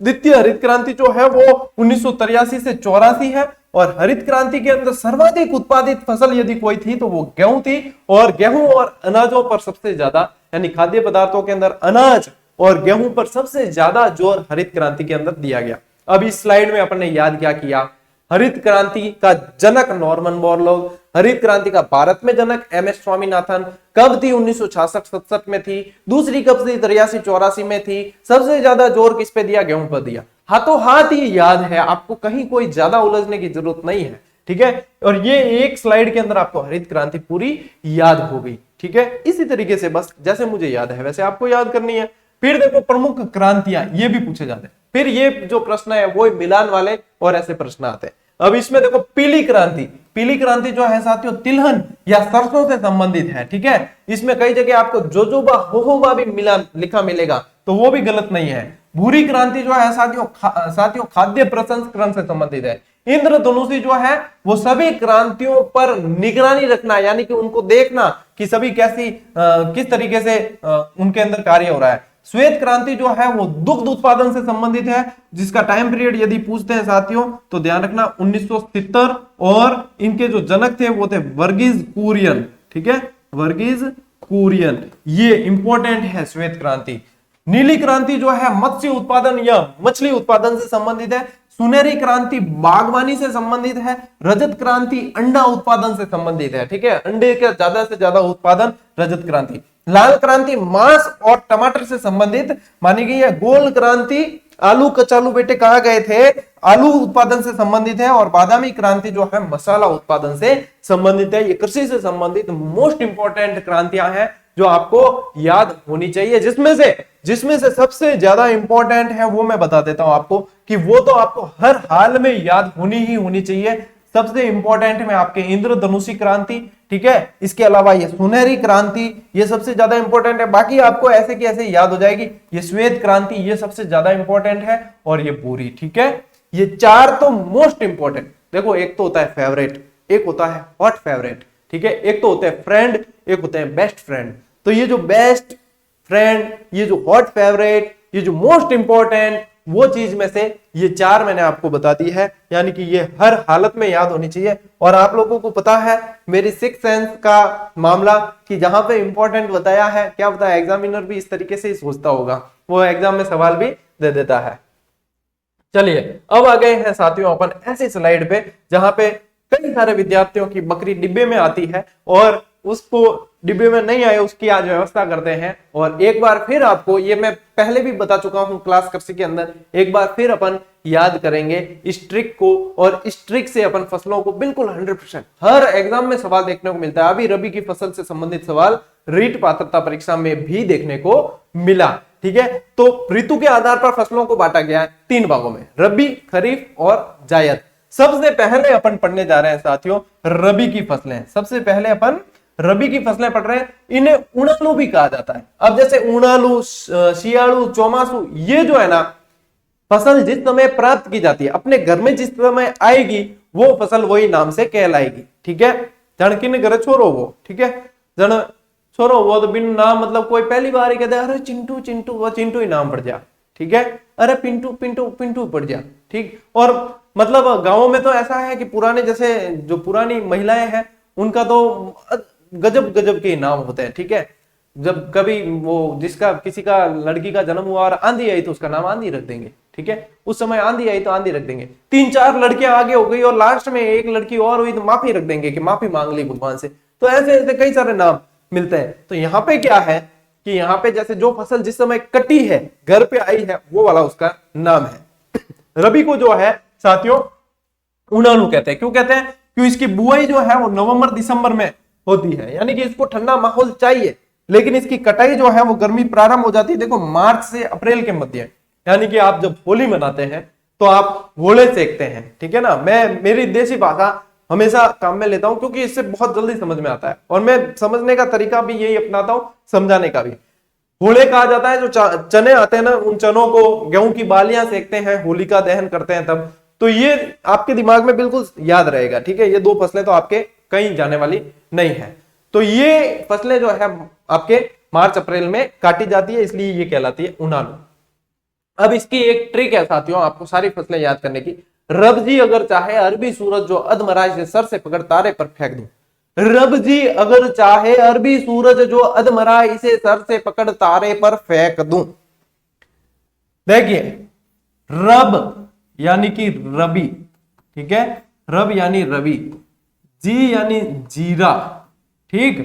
द्वितीय हरित क्रांति जो है वो 1983 से 84 है। और हरित क्रांति के अंदर सर्वाधिक उत्पादित फसल यदि कोई थी तो वो गेहूं थी, और गेहूं और अनाजों पर सबसे ज्यादा, यानी खाद्य पदार्थों के अंदर अनाज और गेहूं पर सबसे ज्यादा जोर हरित क्रांति के अंदर दिया गया। अब इस स्लाइड में अपन ने याद क्या किया, हरित क्रांति का जनक नॉर्मन बोरलॉग, हरित क्रांति का भारत में जनक MS स्वामीनाथन। कब थी, 1966-67 में थी। दूसरी कब थी, 83-84 में थी। सबसे ज्यादा जोर किस पे दिया, गेहूं पर दिया। हाथों हाथ ही याद है, आपको कहीं कोई ज्यादा उलझने की जरूरत नहीं है, ठीक है। और ये एक स्लाइड के अंदर आपको हरित क्रांति पूरी याद हो गई, ठीक है। इसी तरीके से बस जैसे मुझे याद है वैसे आपको याद करनी है। फिर देखो प्रमुख क्रांतियां, ये भी पूछे जाते हैं। फिर ये जो प्रश्न है वो मिलान वाले और ऐसे प्रश्न आते हैं। अब इसमें देखो पीली क्रांति, पीली क्रांति जो है साथियों तिलहन या सरसों से संबंधित है। ठीक है, इसमें कई जगह आपको जोजोबा होहोबा भी लिखा मिलेगा, तो वो भी गलत नहीं है। भूरी क्रांति जो है साथियों खाद्य प्रसंस्करण से संबंधित है। इंद्रधनुषी जो है वो सभी क्रांतियों पर निगरानी रखना, यानी कि उनको देखना कि सभी किस तरीके से उनके अंदर कार्य हो रहा है। श्वेत क्रांति जो है वो दुग्ध उत्पादन से संबंधित है, जिसका टाइम पीरियड यदि पूछते हैं साथियों तो ध्यान रखना 1970, और इनके जो जनक थे वो थे वर्गीज कुरियन। ठीक है, वर्गीज कुरियन, ये इंपॉर्टेंट है श्वेत क्रांति। नीली क्रांति जो है मत्स्य उत्पादन या मछली उत्पादन से संबंधित है। सुनहरी क्रांति बागवानी से संबंधित है। रजत क्रांति अंडा उत्पादन से संबंधित है। ठीक है, अंडे का ज्यादा से ज्यादा उत्पादन रजत क्रांति। लाल क्रांति मांस और टमाटर से संबंधित मानी गई है। गोल्ड क्रांति आलू कचालू बेटे कहा गए थे, आलू उत्पादन से संबंधित है। और बादामी क्रांति जो है मसाला उत्पादन से संबंधित है। ये कृषि से संबंधित मोस्ट इंपॉर्टेंट क्रांतियां हैं जो आपको याद होनी चाहिए, जिसमें से सबसे ज्यादा इंपॉर्टेंट है वो मैं बता देता हूं आपको कि वो तो आपको हर हाल में याद होनी चाहिए। सबसे इंपॉर्टेंट में आपके इंद्रधनुषी क्रांति, ठीक है, इसके अलावा ये सुनहरी क्रांति, ये सबसे ज्यादा इंपॉर्टेंट है। बाकी आपको ऐसे की ऐसे याद हो जाएगी। ये श्वेत क्रांति, ये सबसे ज्यादा इंपॉर्टेंट है, और ये पूरी। ठीक है, ये चार तो मोस्ट इंपॉर्टेंट। देखो, एक तो होता है फेवरेट, एक होता है हॉट फेवरेट, ठीक है, एक तो होता है फ्रेंड, एक होता है बेस्ट फ्रेंड। तो ये जो बेस्ट फ्रेंड, ये जो हॉट फेवरेट, ये जो मोस्ट इंपॉर्टेंट, वो चीज में से ये चार मैंने आपको बता दी है, यानी कि ये हर हालत में याद होनी चाहिए। और आप लोगों को पता है मेरी सिक्स सेंस का मामला, कि जहां पे इंपॉर्टेंट बताया है, क्या बताया, एग्जामिनर भी इस तरीके से ही सोचता होगा, वो एग्जाम में सवाल भी दे देता है। चलिए, अब आ गए हैं साथियों अपन ऐसी स्लाइड पे जहां पे कई सारे विद्यार्थियों की बकरी डिब्बे में आती है और उसको डिब्बे में नहीं आए उसकी आज व्यवस्था करते हैं। और एक बार फिर आपको, ये मैं पहले भी बता चुका हूं क्लास कृषि के अंदर, एक बार फिर अपन याद करेंगे इस ट्रिक को, और इस ट्रिक से अपन फसलों को बिल्कुल 100% हर एग्जाम में सवाल देखने को मिलता है। अभी रबी की फसल से संबंधित सवाल रीट पात्रता परीक्षा में भी देखने को मिला। ठीक है, तो ऋतु के आधार पर फसलों को बांटा गया है 3 भागों में, रबी, खरीफ और जायद। सबसे पहले अपन पढ़ने जा रहे हैं साथियों रबी की फसलें। सबसे पहले अपन रबी की फसलें पढ़ रहे हैं, इन्हें उणालू भी कहा जाता है। अब जैसे उणालू, शियालू, चौमासू, ये जो है ना फसल जिस समय प्राप्त की जाती है, अपने घर में जिस समय आएगी वो फसल वही नाम से कहलाएगी। ठीक है, जन किन घर छोरो वो, ठीक है, जन छोरो वो तो बिन नाम, मतलब कोई पहली बार ही कहते अरे चिंटू चिंटू, वो चिंटू ही नाम पड़ जा। ठीक है, अरे पिंटू पिंटू पिंटू पड़ जा। ठीक, और मतलब गांवों में तो ऐसा है कि पुराने, जैसे जो पुरानी महिलाएं हैं उनका तो गजब गजब के नाम होते हैं। ठीक है, जब कभी वो जिसका किसी का लड़की का जन्म हुआ और आंधी आई तो उसका नाम आंधी रख देंगे। ठीक है, उस समय आंधी आई तो आंधी रख देंगे। 3-4 लड़कियां आगे हो गई और लास्ट में एक लड़की और हुई तो माफी रख देंगे कि माफी मांग ली भगवान से। तो ऐसे ऐसे कई सारे नाम मिलते हैं। तो यहाँ पे क्या है कि यहाँ पे जैसे जो फसल जिस समय कटी है, घर पे आई है, वो वाला उसका नाम है। रबी को जो है साथियों उणालू कहते हैं। क्यों कहते हैं? क्यों इसकी बुआई जो है वो नवंबर दिसंबर में होती है, यानी कि इसको ठंडा माहौल चाहिए, लेकिन इसकी कटाई जो है वो गर्मी प्रारंभ हो जाती है, देखो, मार्च से अप्रैल के मध्य। यानी कि आप जब होली मनाते हैं तो आप गोले सेकते हैं। ठीक है ना, मैं मेरी देसी भाषा हमेशा काम में लेता हूं क्योंकि इससे बहुत जल्दी समझ में आता है, और मैं समझने का तरीका भी यही अपनाता हूं, समझाने का भी। होले कहा जाता है, जो चने आते हैं ना, उन चनों को, गेहूं की बालियां सेकते हैं, होलिका दहन करते हैं तब। तो ये आपके दिमाग में बिल्कुल याद रहेगा। ठीक है, ये 2 फसलें तो आपके कहीं जाने वाली नहीं है। तो ये फसलें जो है आपके मार्च अप्रैल में काटी जाती है, इसलिए ये कहलाती है उणालू। अब इसकी एक ट्रिक है साथियों, आपको सारी फसलें याद करने की। रब जी अगर चाहे अरबी सूरज जो अधमराज से सर से पकड़ तारे पर फेंक दूं। रब जी अगर चाहे अरबी सूरज जो अधमरा इसे सर से पकड़ तारे पर फेंक दूं। देखिए, रब यानी कि रबी, ठीक है, रब यानी रवि, जी यानी जीरा, ठीक,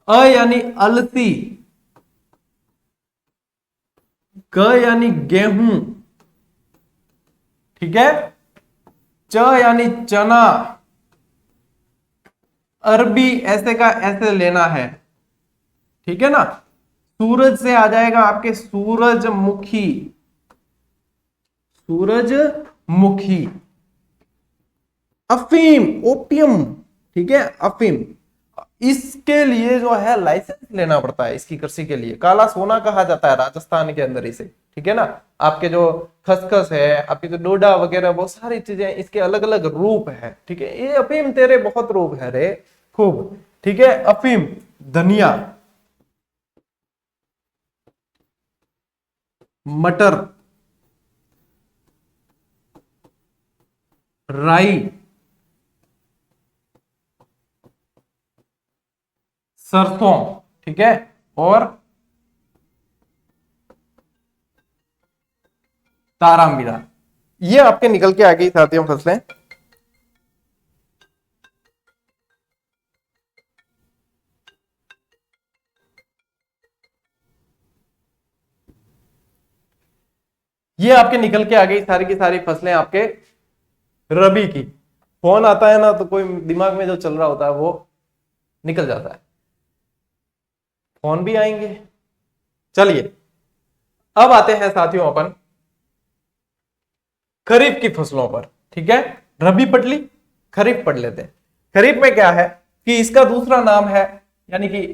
अ यानी अलसी, ग यानी गेहूं, ठीक है, च यानी चना, अरबी ऐसे का ऐसे लेना है। ठीक है ना, सूरज से आ जाएगा आपके सूरजमुखी, सूरजमुखी, अफीम, ओपियम, ठीक है, अफीम। इसके लिए जो है लाइसेंस लेना पड़ता है, इसकी कृषि के लिए काला सोना कहा जाता है राजस्थान के अंदर इसे, ठीक है ना। आपके जो खसखस है, आपके जो डोडा वगैरह, वो सारी चीजें इसके अलग अलग रूप है, ठीक है। ये अफीम तेरे बहुत रूप है रे, खूब, ठीक है। अफीम, धनिया, मटर, राई, सरसों, ठीक है, और तारामीरा, ये आपके निकल के आ गई साथियों फसलें। ये आपके निकल के आ गई सारी की सारी फसलें आपके रबी की। फोन आता है ना तो कोई दिमाग में जो चल रहा होता है वो निकल जाता है, फोन भी आएंगे। चलिए अब आते हैं साथियों अपन खरीफ की फसलों पर, ठीक है। रबी पढ़ ली, खरीफ पढ़ लेते हैं। खरीफ में क्या है कि इसका दूसरा नाम है, यानी कि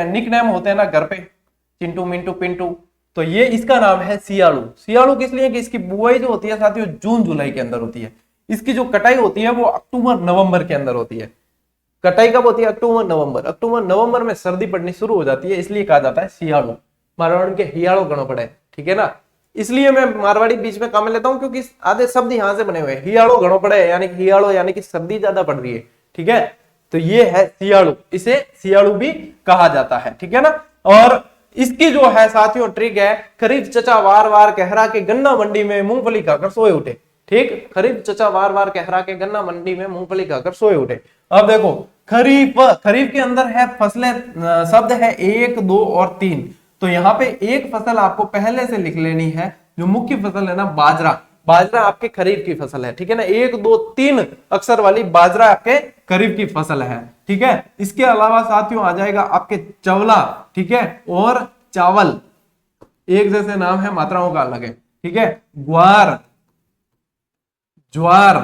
निक नेम होते हैं ना घर पे, चिंटू, मिंटू, पिंटू, तो ये इसका नाम है सियाड़ू। सियाड़ू किस लिए कि इसकी बुआई जो होती है साथियों जून जुलाई के अंदर होती है। इसकी जो कटाई होती है वो अक्टूबर नवंबर के अंदर होती है। कटाई कब होती है? अक्टूबर नवंबर। अक्टूबर नवंबर में सर्दी पड़नी शुरू हो जाती है, इसलिए कहा जाता है सियाड़ू। मारवाड़ी के हियाड़ो गणो पड़े, ठीक है ना। इसलिए मैं मारवाड़ी बीच में काम लेता हूं क्योंकि आधे शब्द यहां से बने हुए हैं। हियाड़ो गणो पड़े यानी कि हियाड़ो यानी कि सर्दी ज्यादा पड़ रही है, ठीक है। तो ये है सियाड़ू, इसे सियाड़ू भी कहा जाता है, ठीक है ना। और इसकी जो है साथियों ट्रिक है, खरीफ चचा वार वार कहरा के गन्ना मंडी में मूंगफली खाकर सोए उठे, ठीक। खरीफ चचा वार वार कहरा के गन्ना मंडी में मूंगफली खाकर सोए उठे। अब देखो खरीफ, खरीफ के अंदर है फसलें, शब्द है 1, 2 और 3। तो यहाँ पे एक फसल आपको पहले से लिख लेनी है, जो मुख्य फसल है ना बाजरा। बाजरा आपके खरीफ की फसल है, ठीक है ना। 1, 2, 3 अक्षर वाली बाजरा आपके खरीफ की फसल है, ठीक है। इसके अलावा साथियों आ जाएगा आपके चवला, ठीक है, और चावल, एक जैसे नाम है, मात्राओं का अलग है, ठीक है। ग्वार, ज्वार,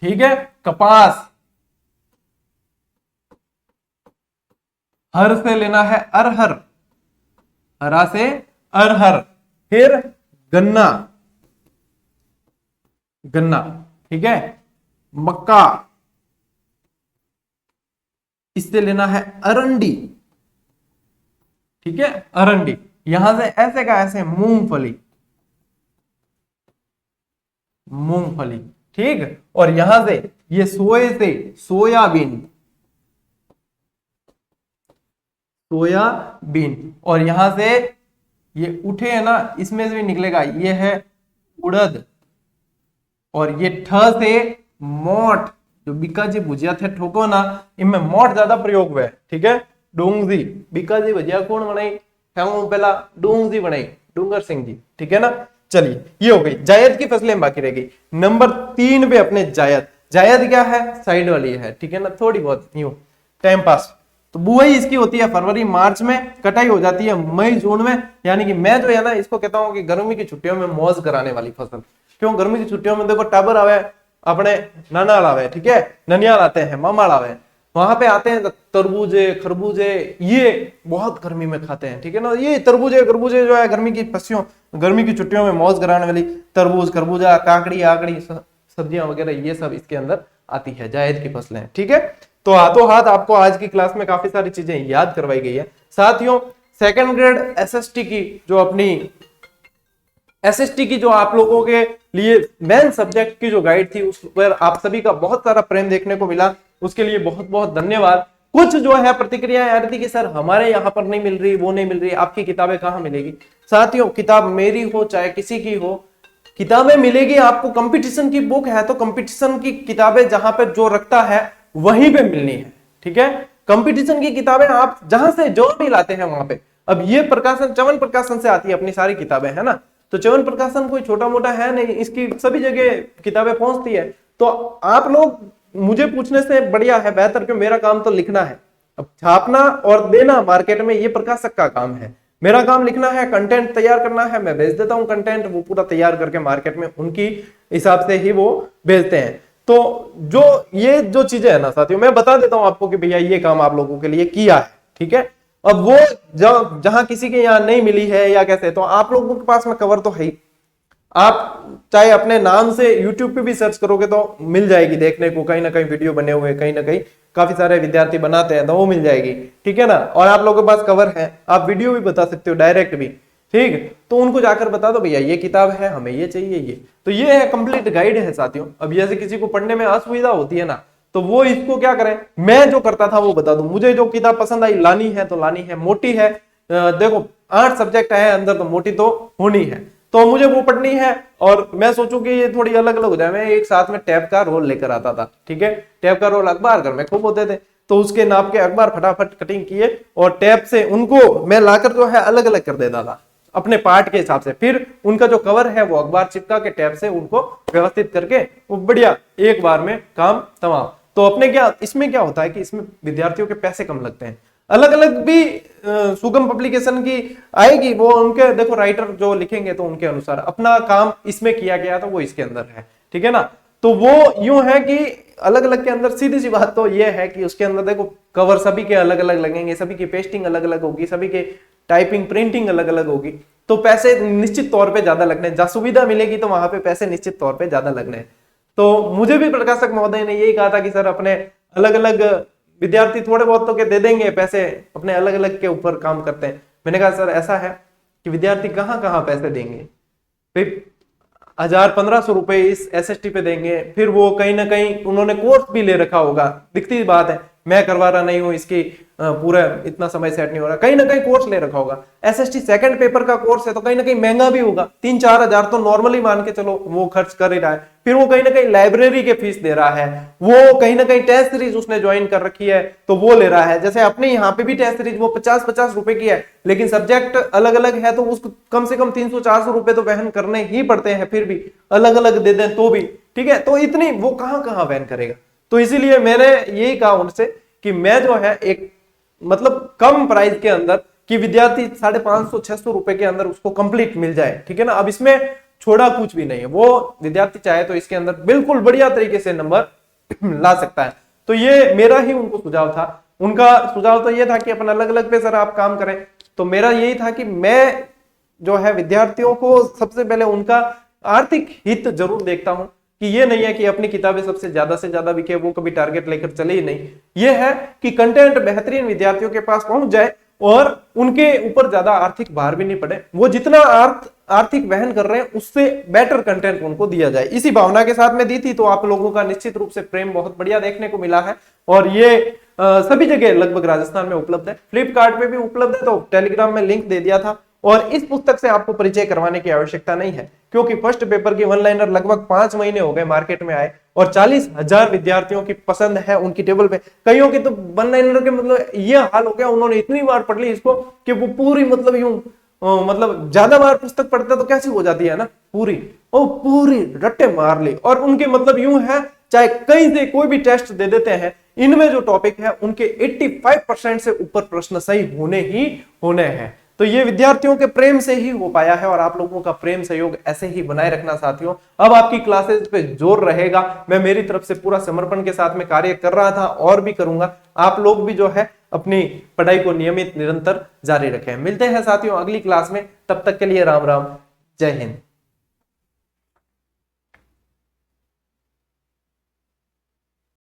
ठीक है, कपास, हर से लेना है अरहर, हरा से अरहर, फिर गन्ना, गन्ना, ठीक है, मक्का, इससे लेना है अरंडी, ठीक है, अरंडी। यहां से ऐसे का ऐसे मूंगफली, मूंगफली, ठीक। और यहां से ये सोए से सोयाबीन, सोयाबीन। और यहां से ये उठे है ना, इसमें से भी निकलेगा, ये है उड़द। और ये ठ से मोठ, जो बीकाजी भुजिया थे ठोको ना, इनमें मोठ ज्यादा प्रयोग हुआ है, ठीक है। डूंगजी, बीकाजी भुजिया कौन बनाई? पहला डूंगजी बनाई, डूंगर सिंह जी, ठीक है ना। चलिए ये हो गई जायद की फसलें, बाकी रह गई नंबर 3 पे अपने जायद। जायद क्या है? साइड वाली है, ठीक है ना, थोड़ी बहुत यूं टाइम पास। तो बुआई इसकी होती है फरवरी मार्च में, कटाई हो जाती है मई जून में। यानी कि मैं जो है ना इसको कहता हूं कि गर्मी की छुट्टियों में मौज कराने वाली फसल। क्यों? गर्मी की छुट्टियों में देखो टाबर आवे, अपने नानाल आवे, ठीक है, ननियाल आते हैं, मामाल आवे, वहां पे आते हैं तरबूजे, खरबूजे, ये बहुत गर्मी में खाते हैं, ठीक है ना। ये तरबूजे खरबूजे जो है गर्मी की फसलों, गर्मी की छुट्टियों में मौज कराने वाली तरबूज, खरबूजा, काकड़ी, आकड़ी सब्जियां वगैरह, ये सब इसके अंदर आती है, जायद की फसलें, ठीक है। तो हाथों हाथ आपको आज की क्लास में काफी सारी चीजें याद करवाई गई है साथियों। सेकंड ग्रेड एसएसटी की जो अपनी एसएसटी की जो आप लोगों के लिए मेन सब्जेक्ट की जो गाइड थी, उस पर आप सभी का बहुत सारा प्रेम देखने को मिला, उसके लिए बहुत बहुत धन्यवाद। कुछ जो है प्रतिक्रियाएं आ रही थी कि सर हमारे यहाँ पर नहीं मिल रही, वो नहीं मिल रही, आपकी किताबें कहाँ मिलेगी? साथियों किताब मेरी हो चाहे किसी की हो, किताबें मिलेगी आपको। कंपटीशन की बुक है तो कंपटीशन की किताबें जहां पे जो रखता है वहीं पे मिलनी है, ठीक है। कंपटीशन की किताबें आप जहां से जो भी लाते हैं वहां पे। अब ये प्रकाशन च्यवन प्रकाशन से आती है अपनी सारी किताबें, है ना। तो च्यवन प्रकाशन कोई छोटा मोटा है नहीं, इसकी सभी जगह किताबें पहुंचती है। तो आप लोग मुझे पूछने से बढ़िया है, बेहतर, क्यों, मेरा काम तो लिखना है। अब छापना और देना मार्केट में ये प्रकाशक का काम है, मेरा काम लिखना है, कंटेंट तैयार करना है, मैं भेज देता हूं कंटेंट, वो पूरा तैयार करके मार्केट में उनकी हिसाब से ही वो भेजते हैं। तो जो ये जो चीजें है ना साथियों, मैं बता देता हूं आपको कि भैया ये काम आप लोगों के लिए किया है, ठीक है। अब वो जहां किसी के यहाँ नहीं मिली है या कैसे, तो आप लोगों के पास में कवर तो है ही। आप चाहे अपने नाम से YouTube पे भी सर्च करोगे तो मिल जाएगी देखने को, कहीं ना कहीं वीडियो बने हुए, कहीं ना कहीं काफी सारे विद्यार्थी बनाते हैं तो वो मिल जाएगी, ठीक है ना। और आप लोगों के पास कवर है, आप वीडियो भी बता सकते हो डायरेक्ट भी, ठीक। तो उनको जाकर बता दो भैया ये किताब है, हमें ये चाहिए ये, तो ये है कंप्लीट गाइड है साथियों। अब जैसे किसी को पढ़ने में असुविधा होती है ना, तो वो इसको क्या करें, मैं जो करता था वो बता दूं। मुझे जो किताब पसंद आई, लानी है तो लानी है, मोटी है, देखो 8 सब्जेक्ट है अंदर तो मोटी तो होनी है, तो मुझे वो पढ़नी है। और मैं सोचूं कि ये थोड़ी अलग अलग हो जाए, मैं एक साथ में टैब का रोल लेकर आता था, ठीक है। टैब का रोल अखबार घर में खूब होते थे, तो उसके नाप के अखबार फटाफट कटिंग किए और टैब से उनको मैं लाकर जो है अलग अलग कर देता था अपने पार्ट के हिसाब से। फिर उनका जो कवर है वो अखबार चिपका के टैब से उनको व्यवस्थित करके वो बढ़िया एक बार में काम तमाम। तो अपने क्या इसमें क्या होता है कि इसमें विद्यार्थियों के पैसे कम लगते हैं। अलग अलग भी सुगम पब्लिकेशन की आएगी, वो उनके देखो राइटर जो लिखेंगे तो उनके अनुसार अपना काम इसमें किया गया तो वो इसके अंदर है, ठीक है ना। तो वो यूं है कि अलग अलग के अंदर सीधी सी बात तो ये है कि उसके अंदर देखो कवर सभी के अलग अलग लगेंगे, सभी की पेस्टिंग अलग अलग होगी, सभी के टाइपिंग प्रिंटिंग अलग अलग होगी, तो पैसे निश्चित तौर पे ज्यादा लगने, जहां सुविधा मिलेगी तो वहां पे पैसे निश्चित तौर पे ज्यादा लगने। तो मुझे भी प्रकाशक महोदय ने यही कहा था कि सर अपने अलग अलग विद्यार्थी थोड़े बहुत तो के दे देंगे पैसे, अपने अलग अलग के ऊपर काम करते हैं। मैंने कहा सर ऐसा है कि विद्यार्थी कहाँ कहाँ पैसे देंगे, 1000-1500 रुपए इस एसएसटी पे देंगे, फिर वो कहीं ना कहीं उन्होंने कोर्स भी ले रखा होगा, दिखती बात है, मैं करवा रहा नहीं हूं इसकी पूरा इतना समय सेट नहीं हो रहा, कहीं ना कहीं कोर्स ले रखा होगा। एसएसटी सेकंड पेपर का कोर्स है तो कहीं ना कहीं महंगा भी होगा, 3-4 हजार तो नॉर्मली मान के चलो वो खर्च कर ही रहा है। फिर वो कहीं ना कहीं लाइब्रेरी के फीस दे रहा है, वो कहीं ना कहीं टेस्ट सीरीज उसने ज्वाइन कर रखी है तो वो ले रहा है। जैसे अपने यहाँ पे भी टेस्ट सीरीज वो 50-50 रुपए की है, लेकिन सब्जेक्ट अलग अलग है तो उसको कम से कम 300-400 रुपए तो वहन करने ही पड़ते हैं, फिर भी अलग अलग दे दें तो भी, ठीक है। तो इतनी वो कहां कहां वहन करेगा। तो इसीलिए मैंने यही कहा उनसे कि मैं जो है एक मतलब कम प्राइस के अंदर कि विद्यार्थी 550-600 रुपए के अंदर उसको कंप्लीट मिल जाए, ठीक है ना। अब इसमें छोड़ा कुछ भी नहीं है, वो विद्यार्थी चाहे तो इसके अंदर बिल्कुल बढ़िया तरीके से नंबर ला सकता है। तो ये मेरा ही उनको सुझाव था। उनका सुझाव तो ये था कि अपन अलग अलग पे सर आप काम करें, तो मेरा यही था कि मैं जो है विद्यार्थियों को सबसे पहले उनका आर्थिक हित जरूर देखता हूं, कि ये नहीं है कि अपनी किताबें सबसे ज्यादा से ज्यादा बिके, वो कभी टारगेट लेकर चले ही नहीं। ये है कि कंटेंट बेहतरीन विद्यार्थियों के पास पहुंच जाए और उनके ऊपर ज्यादा आर्थिक भार भी नहीं पड़े, वो जितना आर्थिक वहन कर रहे हैं उससे बेटर कंटेंट उनको दिया जाए। इसी भावना के साथ में दी थी, तो आप लोगों का निश्चित रूप से प्रेम बहुत बढ़िया देखने को मिला है। और ये सभी जगह लगभग राजस्थान में उपलब्ध है, फ्लिपकार्ट पे भी उपलब्ध है, तो टेलीग्राम में लिंक दे दिया था। और इस पुस्तक से आपको परिचय करवाने की आवश्यकता नहीं है, क्योंकि फर्स्ट पेपर की वन लाइनर लगभग 5 महीने हो गए मार्केट में आए और 40,000 विद्यार्थियों की पसंद है उनकी टेबल पे। कईयों की तो वन लाइनर के मतलब ये हाल हो गया, उन्होंने इतनी बार पढ़ ली इसको कि वो पूरी मतलब यूं मतलब ज्यादा बार पुस्तक पढ़ते तो कैसी हो जाती है ना, पूरी रट्टे मार ली। और उनके मतलब यूं है चाहे कहीं से कोई भी टेस्ट दे देते हैं, इनमें जो टॉपिक है उनके 85% से ऊपर प्रश्न सही होने ही होने हैं। तो ये विद्यार्थियों के प्रेम से ही हो पाया है, और आप लोगों का प्रेम सहयोग ऐसे ही बनाए रखना साथियों। अब आपकी क्लासेस पे जोर रहेगा, मैं मेरी तरफ से पूरा समर्पण के साथ में कार्य कर रहा था और भी करूंगा। आप लोग भी जो है अपनी पढ़ाई को नियमित निरंतर जारी रखें। मिलते हैं साथियों अगली क्लास में, तब तक के लिए राम राम, जय हिंद।